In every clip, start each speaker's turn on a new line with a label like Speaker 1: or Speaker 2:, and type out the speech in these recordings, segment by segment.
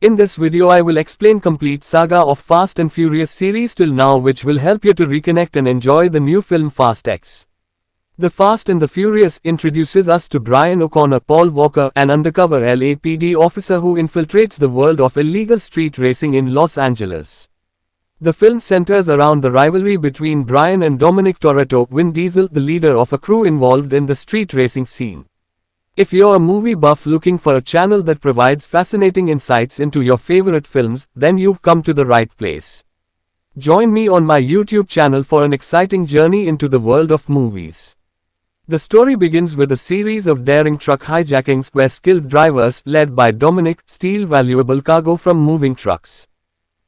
Speaker 1: In this video I will explain complete saga of Fast and Furious series till now, which will help you to reconnect and enjoy the new film Fast X. The Fast and the Furious introduces us to Brian O'Connor, Paul Walker, an undercover LAPD officer who infiltrates the world of illegal street racing in Los Angeles. The film centers around the rivalry between Brian and Dominic Toretto, Vin Diesel, the leader of a crew involved in the street racing scene. If you're a movie buff looking for a channel that provides fascinating insights into your favorite films, then you've come to the right place. Join me on my YouTube channel for an exciting journey into the world of movies. The story begins with a series of daring truck hijackings where skilled drivers, led by Dominic, steal valuable cargo from moving trucks.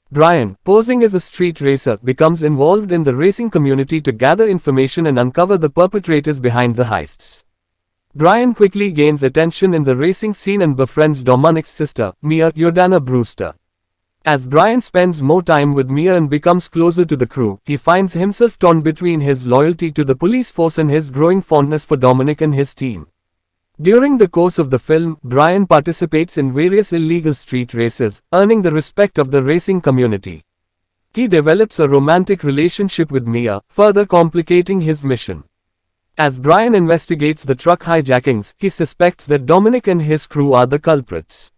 Speaker 1: Brian, posing as a street racer, becomes involved in the racing community to gather information and uncover the perpetrators behind the heists. Brian quickly gains attention in the racing scene and befriends Dominic's sister, Mia Jordana Brewster. As Brian spends more time with Mia and becomes closer to the crew, he finds himself torn between his loyalty to the police force and his growing fondness for Dominic and his team. During the course of the film, Brian participates in various illegal street races, earning the respect of the racing community. He develops a romantic relationship with Mia, further complicating his mission. As Brian investigates the truck hijackings, he suspects that Dominic and his crew are the culprits.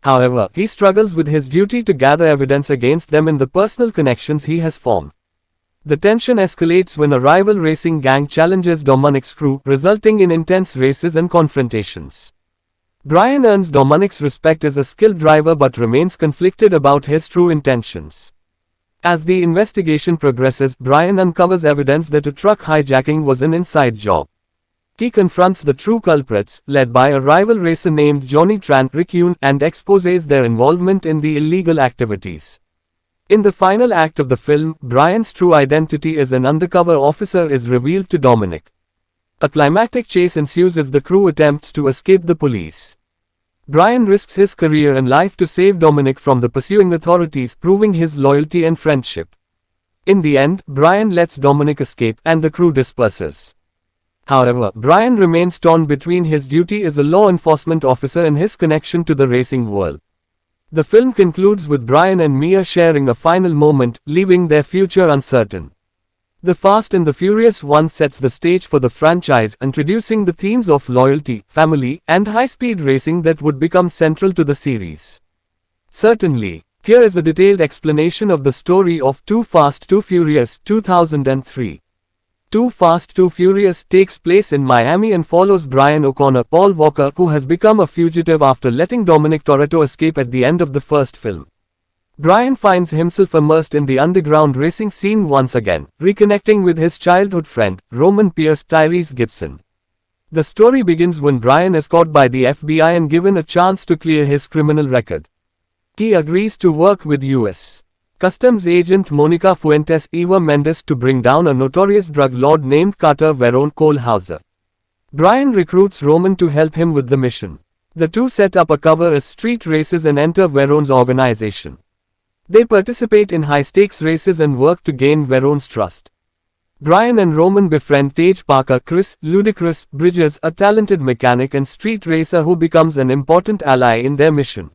Speaker 1: However, he struggles with his duty to gather evidence against them and the personal connections he has formed. The tension escalates when a rival racing gang challenges Dominic's crew, resulting in intense races and confrontations. Brian earns Dominic's respect as a skilled driver but remains conflicted about his true intentions. As the investigation progresses, Brian uncovers evidence that a truck hijacking was an inside job. He confronts the true culprits, led by a rival racer named Johnny Tran, and exposes their involvement in the illegal activities. In the final act of the film, Brian's true identity as an undercover officer is revealed to Dominic. A climactic chase ensues as the crew attempts to escape the police. Brian risks his career and life to save Dominic from the pursuing authorities, proving his loyalty and friendship. In the end, Brian lets Dominic escape, and the crew disperses. However, Brian remains torn between his duty as a law enforcement officer and his connection to the racing world. The film concludes with Brian and Mia sharing a final moment, leaving their future uncertain. The Fast and the Furious 1 sets the stage for the franchise, introducing the themes of loyalty, family, and high-speed racing that would become central to the series. Certainly, here is a detailed explanation of the story of Too Fast Too Furious 2003. Too Fast Too Furious takes place in Miami and follows Brian O'Connor, Paul Walker, who has become a fugitive after letting Dominic Toretto escape at the end of the first film. Brian finds himself immersed in the underground racing scene once again, reconnecting with his childhood friend, Roman Pierce Tyrese Gibson. The story begins when Brian is caught by the FBI and given a chance to clear his criminal record. He agrees to work with U.S. Customs agent Monica Fuentes Eva Mendes to bring down a notorious drug lord named Carter Verone Kohlhauser. Brian recruits Roman to help him with the mission. The two set up a cover as street races and enter Verone's organization. They participate in high-stakes races and work to gain Verone's trust. Brian and Roman befriend Tage Parker, Chris Ludacris Bridges, a talented mechanic and street racer who becomes an important ally in their mission.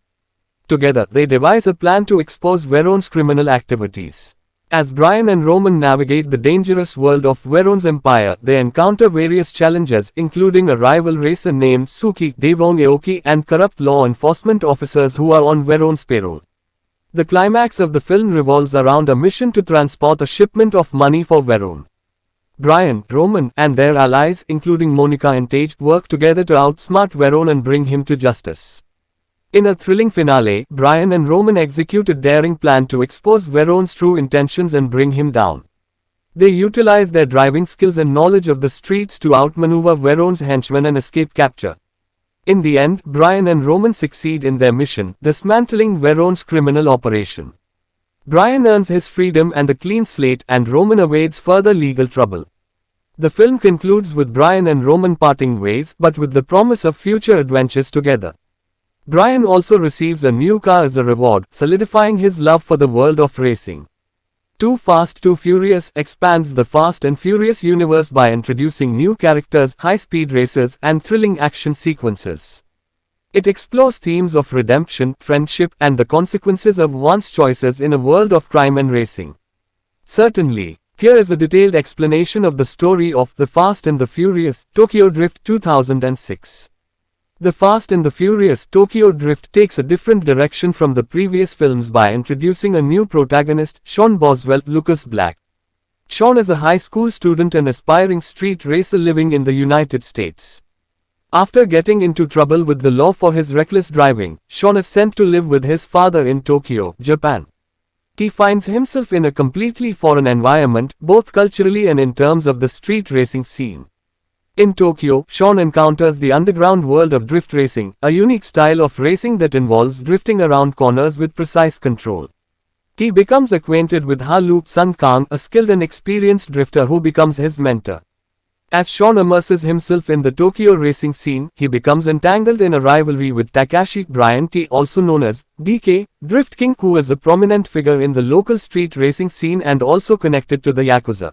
Speaker 1: Together, they devise a plan to expose Verone's criminal activities. As Brian and Roman navigate the dangerous world of Verone's empire, they encounter various challenges, including a rival racer named Suki Devon Aoki and corrupt law enforcement officers who are on Verone's payroll. The climax of the film revolves around a mission to transport a shipment of money for Verone. Brian, Roman, and their allies, including Monica and Tage, work together to outsmart Verone and bring him to justice. In a thrilling finale, Brian and Roman execute a daring plan to expose Verone's true intentions and bring him down. They utilize their driving skills and knowledge of the streets to outmaneuver Verone's henchmen and escape capture. In the end, Brian and Roman succeed in their mission, dismantling Verone's criminal operation. Brian earns his freedom and a clean slate, and Roman avoids further legal trouble. The film concludes with Brian and Roman parting ways, but with the promise of future adventures together. Brian also receives a new car as a reward, solidifying his love for the world of racing. Too Fast Too Furious expands the Fast and Furious universe by introducing new characters, high-speed races, and thrilling action sequences. It explores themes of redemption, friendship, and the consequences of one's choices in a world of crime and racing. Certainly, here is a detailed explanation of the story of The Fast and the Furious, Tokyo Drift 2006. The Fast and the Furious Tokyo Drift takes a different direction from the previous films by introducing a new protagonist, Sean Boswell, Lucas Black. Sean is a high school student and aspiring street racer living in the United States. After getting into trouble with the law for his reckless driving, Sean is sent to live with his father in Tokyo, Japan. He finds himself in a completely foreign environment, both culturally and in terms of the street racing scene. In Tokyo, Sean encounters the underground world of drift racing, a unique style of racing that involves drifting around corners with precise control. He becomes acquainted with Haru Sun Kang, a skilled and experienced drifter who becomes his mentor. As Sean immerses himself in the Tokyo racing scene, he becomes entangled in a rivalry with Takashi Brian T, also known as DK, Drift King, who is a prominent figure in the local street racing scene and also connected to the Yakuza.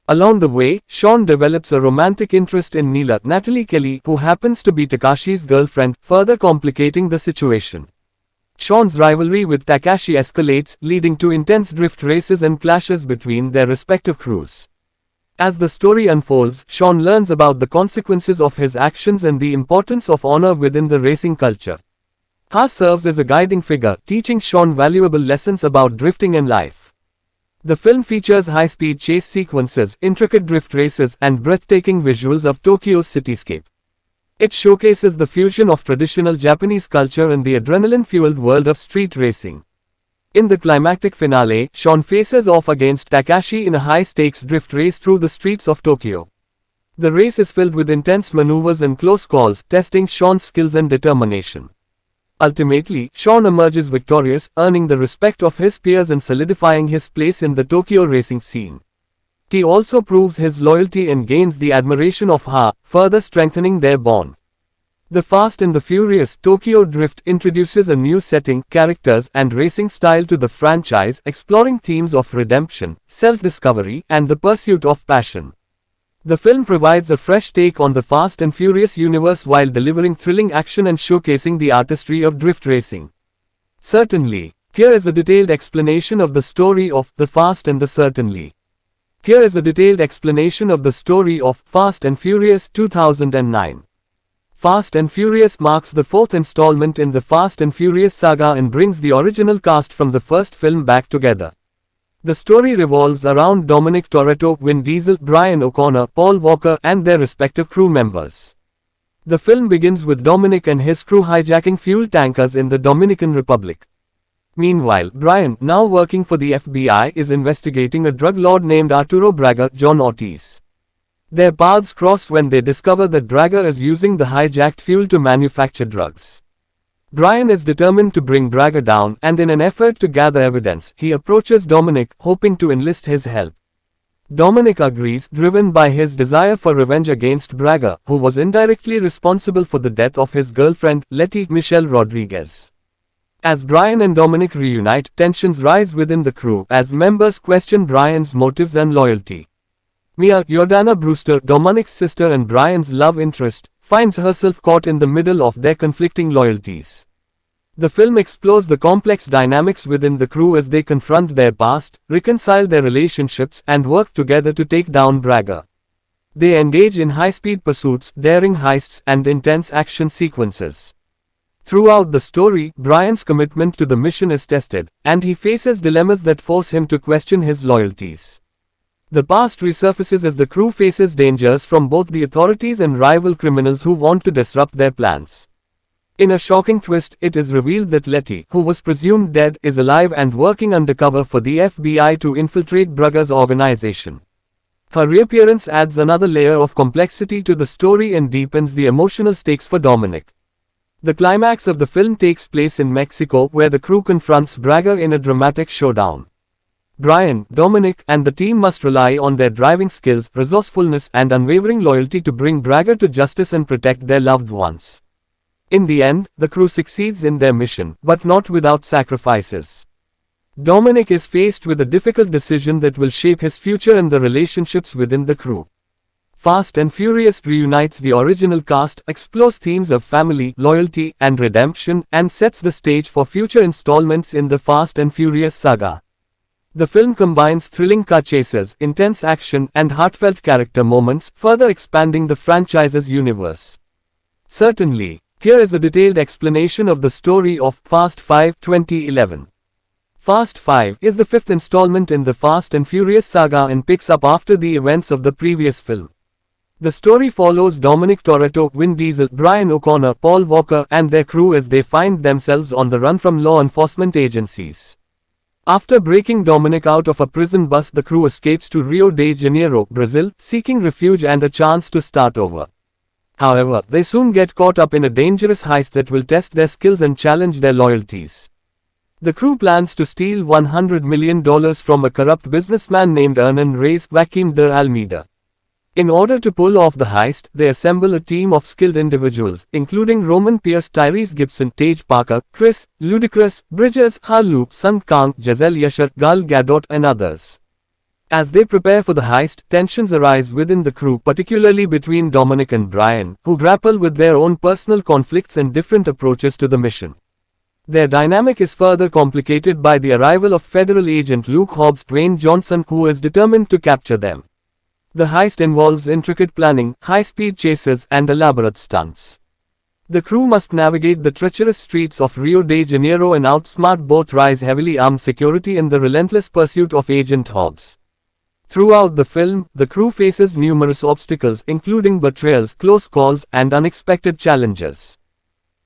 Speaker 1: Along the way, Sean develops a romantic interest in Neela, Natalie Kelly, who happens to be Takashi's girlfriend, further complicating the situation. Sean's rivalry with Takashi escalates, leading to intense drift races and clashes between their respective crews. As the story unfolds, Sean learns about the consequences of his actions and the importance of honor within the racing culture. Ha serves as a guiding figure, teaching Sean valuable lessons about drifting and life. The film features high-speed chase sequences, intricate drift races, and breathtaking visuals of Tokyo's cityscape. It showcases the fusion of traditional Japanese culture and the adrenaline-fueled world of street racing. In the climactic finale, Sean faces off against Takashi in a high-stakes drift race through the streets of Tokyo. The race is filled with intense maneuvers and close calls, testing Sean's skills and determination. Ultimately, Sean emerges victorious, earning the respect of his peers and solidifying his place in the Tokyo racing scene. He also proves his loyalty and gains the admiration of Ha, further strengthening their bond. The Fast and the Furious Tokyo Drift introduces a new setting, characters, and racing style to the franchise, exploring themes of redemption, self-discovery, and the pursuit of passion. The film provides a fresh take on the Fast and Furious universe while delivering thrilling action and showcasing the artistry of drift racing. Certainly, here is a detailed explanation of the story of The Fast and the Certainly. Here is a detailed explanation of the story of Fast and Furious 2009. Fast and Furious marks the fourth installment in the Fast and Furious saga and brings the original cast from the first film back together. The story revolves around Dominic Toretto, Vin Diesel, Brian O'Connor, Paul Walker, and their respective crew members. The film begins with Dominic and his crew hijacking fuel tankers in the Dominican Republic. Meanwhile, Brian, now working for the FBI, is investigating a drug lord named Arturo Braga, John Ortiz. Their paths cross when they discover that Braga is using the hijacked fuel to manufacture drugs. Brian is determined to bring Braga down, and in an effort to gather evidence, he approaches Dominic, hoping to enlist his help. Dominic agrees, driven by his desire for revenge against Braga, who was indirectly responsible for the death of his girlfriend, Letty Michelle Rodriguez. As Brian and Dominic reunite, tensions rise within the crew as members question Brian's motives and loyalty. Mia, Jordana Brewster, Dominic's sister and Brian's love interest, finds herself caught in the middle of their conflicting loyalties. The film explores the complex dynamics within the crew as they confront their past, reconcile their relationships, and work together to take down Braga. They engage in high-speed pursuits, daring heists, and intense action sequences. Throughout the story, Brian's commitment to the mission is tested, and he faces dilemmas that force him to question his loyalties. The past resurfaces as the crew faces dangers from both the authorities and rival criminals who want to disrupt their plans. In a shocking twist, it is revealed that Letty, who was presumed dead, is alive and working undercover for the FBI to infiltrate Braga's organization. Her reappearance adds another layer of complexity to the story and deepens the emotional stakes for Dominic. The climax of the film takes place in Mexico, where the crew confronts Braga in a dramatic showdown. Brian, Dominic, and the team must rely on their driving skills, resourcefulness, and unwavering loyalty to bring Braga to justice and protect their loved ones. In the end, the crew succeeds in their mission, but not without sacrifices. Dominic is faced with a difficult decision that will shape his future and the relationships within the crew. Fast and Furious reunites the original cast, explores themes of family, loyalty, and redemption, and sets the stage for future installments in the Fast and Furious saga. The film combines thrilling car chases, intense action, and heartfelt character moments, further expanding the franchise's universe. Certainly, here is a detailed explanation of the story of Fast 5 2011. Fast 5 is the fifth installment in the Fast and Furious saga and picks up after the events of the previous film. The story follows Dominic Toretto, Vin Diesel, Brian O'Connor, Paul Walker, and their crew as they find themselves on the run from law enforcement agencies. After breaking Dominic out of a prison bus, the crew escapes to Rio de Janeiro, Brazil, seeking refuge and a chance to start over. However, they soon get caught up in a dangerous heist that will test their skills and challenge their loyalties. The crew plans to steal $100 million from a corrupt businessman named Hernan Reyes Joaquim de Almeida. In order to pull off the heist, they assemble a team of skilled individuals, including Roman Pierce, Tyrese Gibson, Tej Parker, Chris, Ludacris, Bridges, Harloop, Sun Kang, Giselle Yasher, Gal Gadot, and others. As they prepare for the heist, tensions arise within the crew, particularly between Dominic and Brian, who grapple with their own personal conflicts and different approaches to the mission. Their dynamic is further complicated by the arrival of federal agent Luke Hobbs, Dwayne Johnson, who is determined to capture them. The heist involves intricate planning, high-speed chases, and elaborate stunts. The crew must navigate the treacherous streets of Rio de Janeiro and outsmart both Rye's heavily armed security and the relentless pursuit of Agent Hobbs. Throughout the film, the crew faces numerous obstacles, including betrayals, close calls, and unexpected challenges.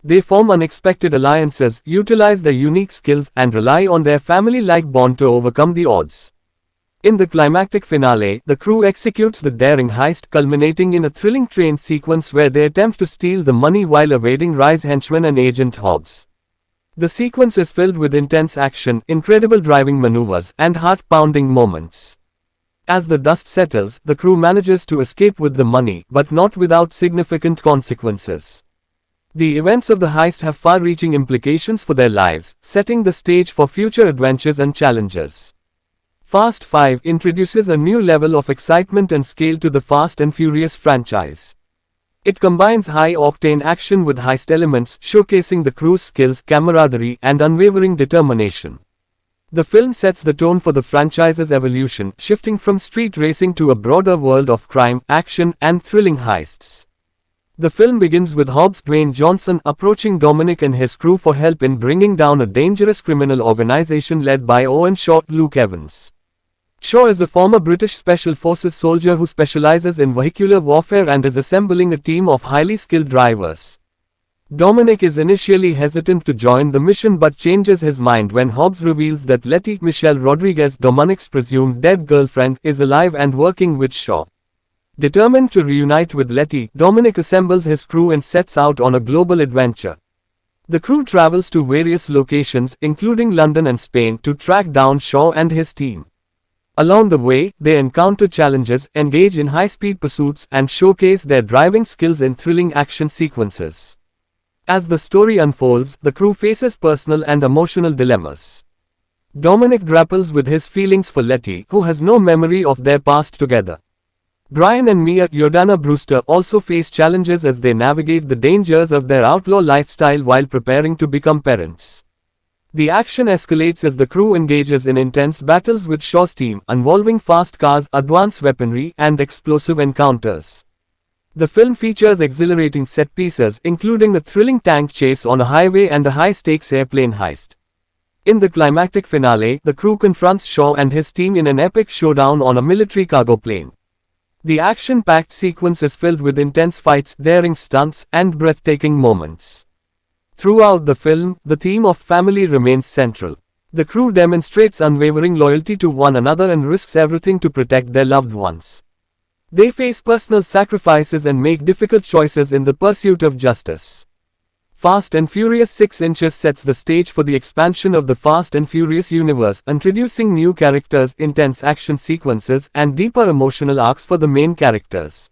Speaker 1: They form unexpected alliances, utilize their unique skills, and rely on their family-like bond to overcome the odds. In the climactic finale, the crew executes the daring heist, culminating in a thrilling train sequence where they attempt to steal the money while evading Rye's henchmen and Agent Hobbs. The sequence is filled with intense action, incredible driving maneuvers, and heart-pounding moments. As the dust settles, the crew manages to escape with the money, but not without significant consequences. The events of the heist have far-reaching implications for their lives, setting the stage for future adventures and challenges. Fast 5 introduces a new level of excitement and scale to the Fast and Furious franchise. It combines high-octane action with heist elements, showcasing the crew's skills, camaraderie, and unwavering determination. The film sets the tone for the franchise's evolution, shifting from street racing to a broader world of crime, action, and thrilling heists. The film begins with Hobbs, Dwayne Johnson, approaching Dominic and his crew for help in bringing down a dangerous criminal organization led by Owen Shaw, Luke Evans. Shaw is a former British Special Forces soldier who specializes in vehicular warfare and is assembling a team of highly skilled drivers. Dominic is initially hesitant to join the mission but changes his mind when Hobbs reveals that Letty Michelle Rodriguez, Dominic's presumed dead girlfriend, is alive and working with Shaw. Determined to reunite with Letty, Dominic assembles his crew and sets out on a global adventure. The crew travels to various locations, including London and Spain, to track down Shaw and his team. Along the way, they encounter challenges, engage in high-speed pursuits, and showcase their driving skills in thrilling action sequences. As the story unfolds, the crew faces personal and emotional dilemmas. Dominic grapples with his feelings for Letty, who has no memory of their past together. Brian and Mia Jordana Brewster also face challenges as they navigate the dangers of their outlaw lifestyle while preparing to become parents. The action escalates as the crew engages in intense battles with Shaw's team, involving fast cars, advanced weaponry, and explosive encounters. The film features exhilarating set pieces, including a thrilling tank chase on a highway and a high-stakes airplane heist. In the climactic finale, the crew confronts Shaw and his team in an epic showdown on a military cargo plane. The action-packed sequence is filled with intense fights, daring stunts, and breathtaking moments. Throughout the film, the theme of family remains central. The crew demonstrates unwavering loyalty to one another and risks everything to protect their loved ones. They face personal sacrifices and make difficult choices in the pursuit of justice. Fast and Furious 6 inches sets the stage for the expansion of the Fast and Furious universe, introducing new characters, intense action sequences, and deeper emotional arcs for the main characters.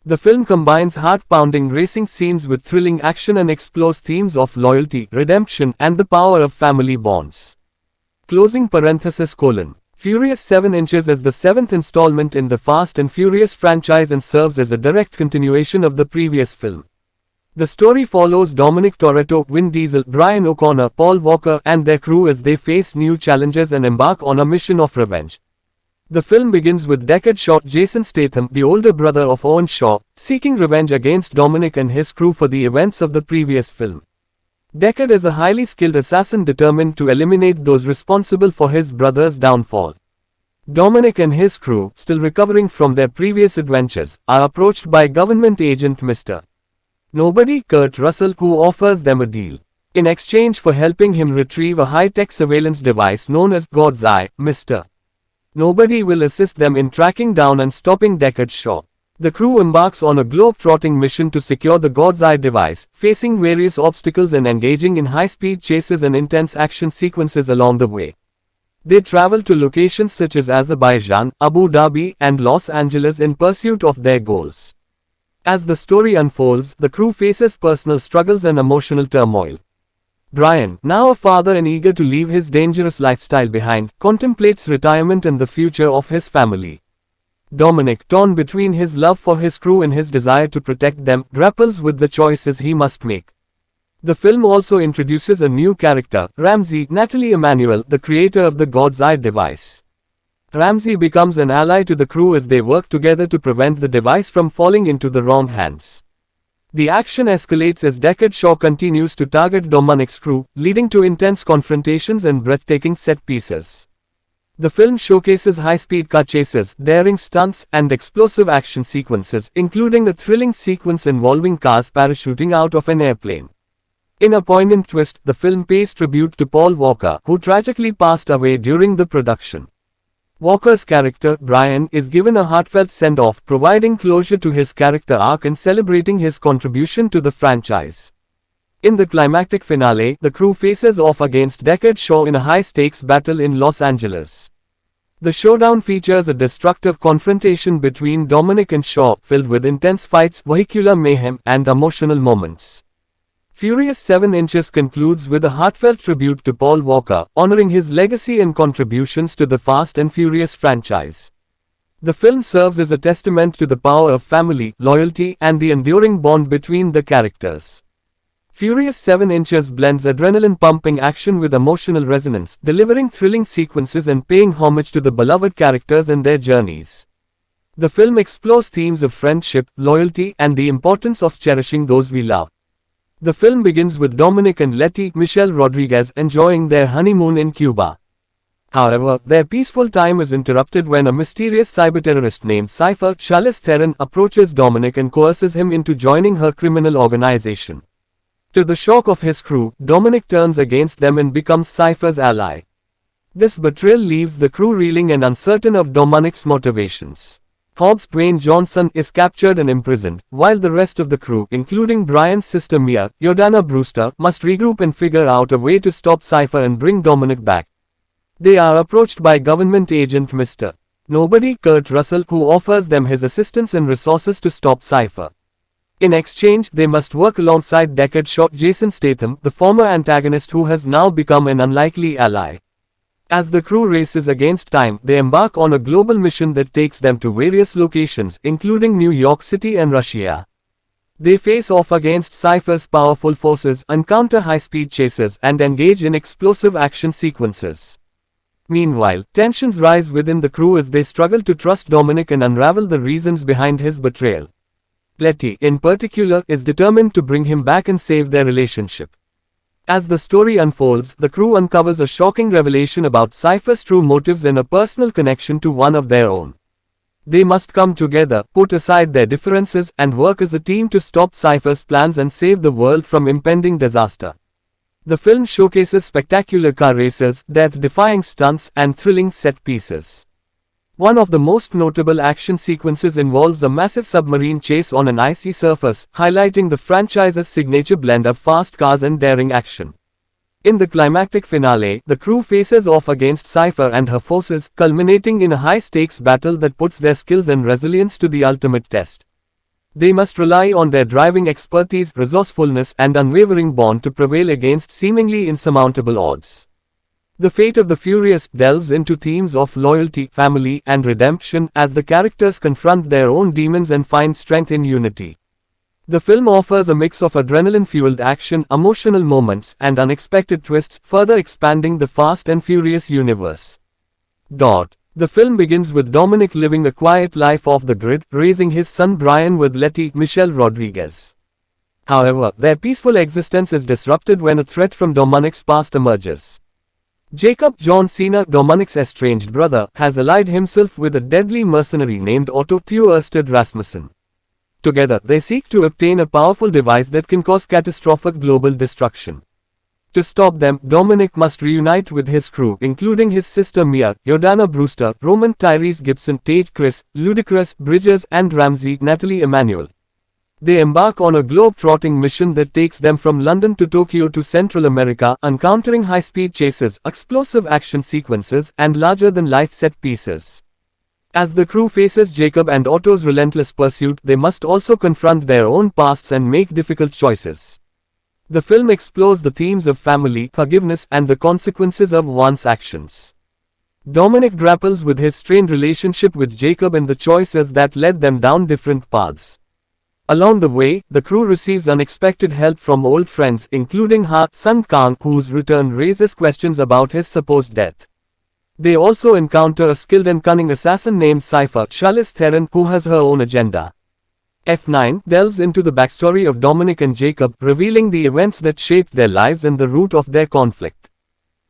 Speaker 1: The film combines heart-pounding racing scenes with thrilling action and explores themes of loyalty, redemption, and the power of family bonds. Closing parenthesis : Furious 7 Inches is the seventh installment in the Fast and Furious franchise and serves as a direct continuation of the previous film. The story follows Dominic Toretto, Vin Diesel, Brian O'Connor, Paul Walker, and their crew as they face new challenges and embark on a mission of revenge. The film begins with Deckard Shaw, Jason Statham, the older brother of Owen Shaw, seeking revenge against Dominic and his crew for the events of the previous film. Deckard is a highly skilled assassin determined to eliminate those responsible for his brother's downfall. Dominic and his crew, still recovering from their previous adventures, are approached by government agent Mr. Nobody, Kurt Russell, who offers them a deal. In exchange for helping him retrieve a high-tech surveillance device known as God's Eye, Mr. Nobody will assist them in tracking down and stopping Deckard Shaw. The crew embarks on a globe-trotting mission to secure the God's Eye device, facing various obstacles and engaging in high-speed chases and intense action sequences along the way. They travel to locations such as Azerbaijan, Abu Dhabi, and Los Angeles in pursuit of their goals. As the story unfolds, the crew faces personal struggles and emotional turmoil. Brian, now a father and eager to leave his dangerous lifestyle behind, contemplates retirement and the future of his family. Dominic, torn between his love for his crew and his desire to protect them, grapples with the choices he must make. The film also introduces a new character, Ramsey, Natalie Emmanuel, the creator of the God's Eye device. Ramsey becomes an ally to the crew as they work together to prevent the device from falling into the wrong hands. The action escalates as Deckard Shaw continues to target Dominic's crew, leading to intense confrontations and breathtaking set pieces. The film showcases high-speed car chases, daring stunts, and explosive action sequences, including a thrilling sequence involving cars parachuting out of an airplane. In a poignant twist, the film pays tribute to Paul Walker, who tragically passed away during the production. Walker's character, Brian, is given a heartfelt send-off, providing closure to his character arc and celebrating his contribution to the franchise. In the climactic finale, the crew faces off against Deckard Shaw in a high-stakes battle in Los Angeles. The showdown features a destructive confrontation between Dominic and Shaw, filled with intense fights, vehicular mayhem, and emotional moments. Furious 7 Inches concludes with a heartfelt tribute to Paul Walker, honoring his legacy and contributions to the Fast and Furious franchise. The film serves as a testament to the power of family, loyalty, and the enduring bond between the characters. Furious 7 Inches blends adrenaline-pumping action with emotional resonance, delivering thrilling sequences and paying homage to the beloved characters and their journeys. The film explores themes of friendship, loyalty, and the importance of cherishing those we love. The film begins with Dominic and Letty, Michelle Rodriguez, enjoying their honeymoon in Cuba. However, their peaceful time is interrupted when a mysterious cyberterrorist named Cypher, Charlize Theron, approaches Dominic and coerces him into joining her criminal organization. To the shock of his crew, Dominic turns against them and becomes Cypher's ally. This betrayal leaves the crew reeling and uncertain of Dominic's motivations. Hobbs Dwayne Johnson is captured and imprisoned, while the rest of the crew, including Brian's sister Mia, Jordana Brewster, must regroup and figure out a way to stop Cypher and bring Dominic back. They are approached by government agent Mr. Nobody, Kurt Russell, who offers them his assistance and resources to stop Cypher. In exchange, they must work alongside Deckard Shaw, Jason Statham, the former antagonist who has now become an unlikely ally. As the crew races against time, they embark on a global mission that takes them to various locations, including New York City and Russia. They face off against Cypher's powerful forces, encounter high-speed chases, and engage in explosive action sequences. Meanwhile, tensions rise within the crew as they struggle to trust Dominic and unravel the reasons behind his betrayal. Letty, in particular, is determined to bring him back and save their relationship. As the story unfolds, the crew uncovers a shocking revelation about Cypher's true motives and a personal connection to one of their own. They must come together, put aside their differences, and work as a team to stop Cypher's plans and save the world from impending disaster. The film showcases spectacular car races, death-defying stunts, and thrilling set pieces. One of the most notable action sequences involves a massive submarine chase on an icy surface, highlighting the franchise's signature blend of fast cars and daring action. In the climactic finale, the crew faces off against Cypher and her forces, culminating in a high-stakes battle that puts their skills and resilience to the ultimate test. They must rely on their driving expertise, resourcefulness, and unwavering bond to prevail against seemingly insurmountable odds. The Fate of the Furious delves into themes of loyalty, family, and redemption as the characters confront their own demons and find strength in unity. The film offers a mix of adrenaline-fueled action, emotional moments, and unexpected twists, further expanding the Fast and Furious universe. The film begins with Dominic living a quiet life off the grid, raising his son Brian with Letty, Michelle Rodriguez. However, their peaceful existence is disrupted when a threat from Dominic's past emerges. Jacob John Cena, Dominic's estranged brother, has allied himself with a deadly mercenary named Otto Theo Ørsted Rasmussen. Together, they seek to obtain a powerful device that can cause catastrophic global destruction. To stop them, Dominic must reunite with his crew, including his sister Mia, Jordana Brewster, Roman Tyrese Gibson, Tate Chris, Ludacris, Bridges, and Ramsey, Natalie Emmanuel. They embark on a globe-trotting mission that takes them from London to Tokyo to Central America, encountering high-speed chases, explosive action sequences, and larger-than-life set pieces. As the crew faces Jacob and Otto's relentless pursuit, they must also confront their own pasts and make difficult choices. The film explores the themes of family, forgiveness, and the consequences of one's actions. Dominic grapples with his strained relationship with Jacob and the choices that led them down different paths. Along the way, the crew receives unexpected help from old friends, including Sun Kang, whose return raises questions about his supposed death. They also encounter a skilled and cunning assassin named Cypher, Charlize Theron, who has her own agenda. F9 delves into the backstory of Dominic and Jacob, revealing the events that shaped their lives and the root of their conflict.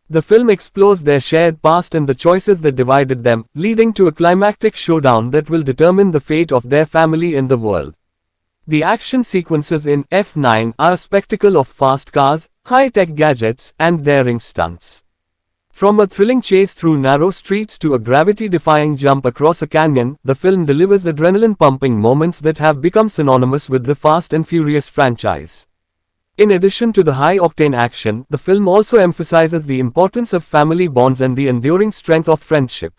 Speaker 1: The film explores their shared past and the choices that divided them, leading to a climactic showdown that will determine the fate of their family and the world. The action sequences in F9 are a spectacle of fast cars, high-tech gadgets, and daring stunts. From a thrilling chase through narrow streets to a gravity-defying jump across a canyon, the film delivers adrenaline-pumping moments that have become synonymous with the Fast and Furious franchise. In addition to the high-octane action, the film also emphasizes the importance of family bonds and the enduring strength of friendship.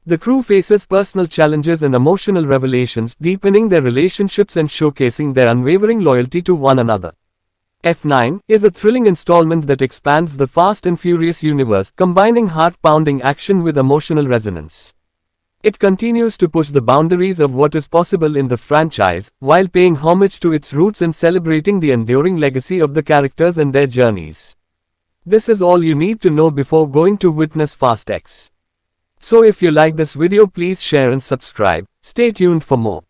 Speaker 1: The crew faces personal challenges and emotional revelations, deepening their relationships and showcasing their unwavering loyalty to one another. F9 is a thrilling installment that expands the Fast and Furious universe, combining heart-pounding action with emotional resonance. It continues to push the boundaries of what is possible in the franchise, while paying homage to its roots and celebrating the enduring legacy of the characters and their journeys. This is all you need to know before going to witness Fast X. So if you like this video, please share and subscribe. Stay tuned for more.